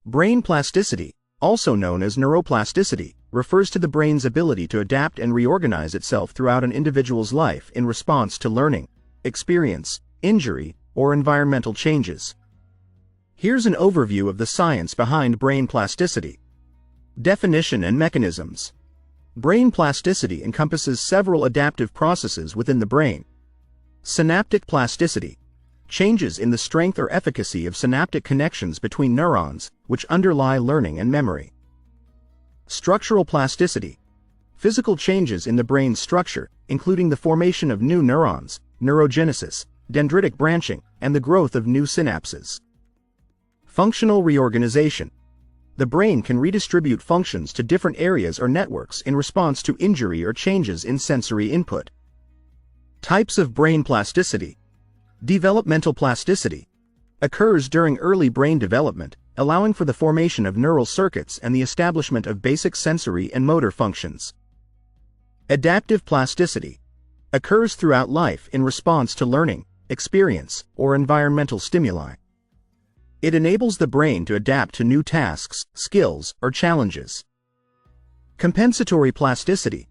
Brain plasticity, also known as neuroplasticity, refers to the brain's ability to adapt and reorganize itself throughout an individual's life in response to learning, experience, injury, or environmental changes. Here's an overview of the science behind brain plasticity. Definition and mechanisms. Brain plasticity encompasses several adaptive processes within the brain. Synaptic plasticity. Changes in the strength or efficacy of synaptic connections between neurons, which underlie learning and memory. Structural plasticity. Physical changes in the brain's structure, including the formation of new neurons, neurogenesis, dendritic branching, and the growth of new synapses. Functional reorganization. The brain can redistribute functions to different areas or networks in response to injury or changes in sensory input. Types of brain plasticity. Developmental plasticity occurs during early brain development, allowing for the formation of neural circuits and the establishment of basic sensory and motor functions. Adaptive plasticity occurs throughout life in response to learning, experience, or environmental stimuli. It enables the brain to adapt to new tasks, skills, or challenges. Compensatory plasticity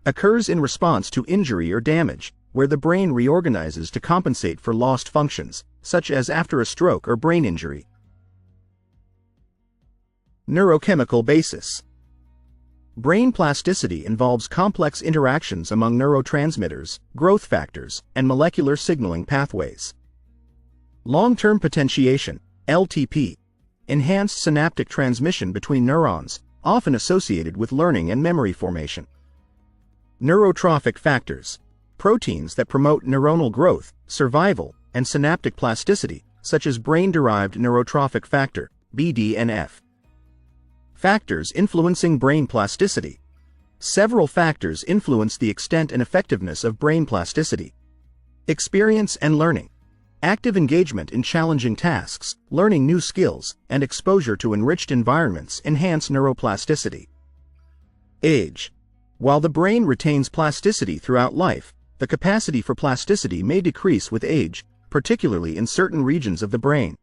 occurs in response to injury or damage, where the brain reorganizes to compensate for lost functions, such as after a stroke or brain injury. Neurochemical basis. Brain plasticity involves complex interactions among neurotransmitters, growth factors, and molecular signaling pathways. Long-term potentiation, LTP, enhanced synaptic transmission between neurons, often associated with learning and memory formation. Neurotrophic factors, proteins that promote neuronal growth, survival, and synaptic plasticity, such as brain-derived neurotrophic factor, BDNF. Factors influencing brain plasticity. Several factors influence the extent and effectiveness of brain plasticity. Experience and learning. Active engagement in challenging tasks, learning new skills, and exposure to enriched environments enhance neuroplasticity. Age. While the brain retains plasticity throughout life, the capacity for plasticity may decrease with age, particularly in certain regions of the brain.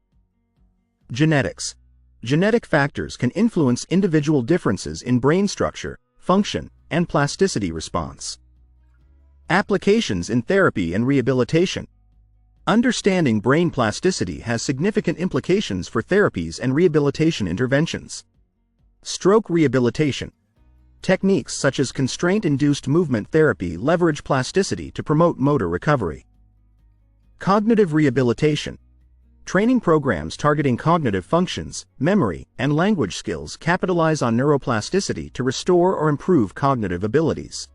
Genetics. Genetic factors can influence individual differences in brain structure, function, and plasticity response. Applications in therapy and rehabilitation. Understanding brain plasticity has significant implications for therapies and rehabilitation interventions. Stroke rehabilitation. Techniques such as constraint-induced movement therapy leverage plasticity to promote motor recovery. Cognitive rehabilitation. Training programs targeting cognitive functions, memory, and language skills capitalize on neuroplasticity to restore or improve cognitive abilities.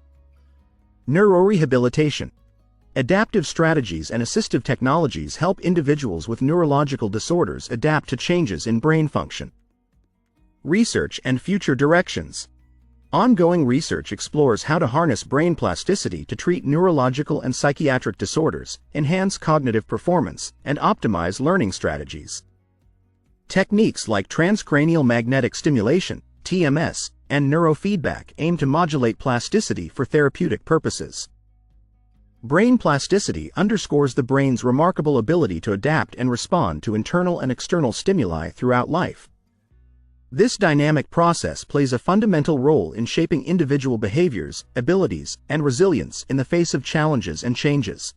Neurorehabilitation. Adaptive strategies and assistive technologies help individuals with neurological disorders adapt to changes in brain function. Research and future directions. Ongoing research explores how to harness brain plasticity to treat neurological and psychiatric disorders, enhance cognitive performance, and optimize learning strategies. Techniques like transcranial magnetic stimulation, TMS, and neurofeedback aim to modulate plasticity for therapeutic purposes. Brain plasticity underscores the brain's remarkable ability to adapt and respond to internal and external stimuli throughout life. This dynamic process plays a fundamental role in shaping individual behaviors, abilities, and resilience in the face of challenges and changes.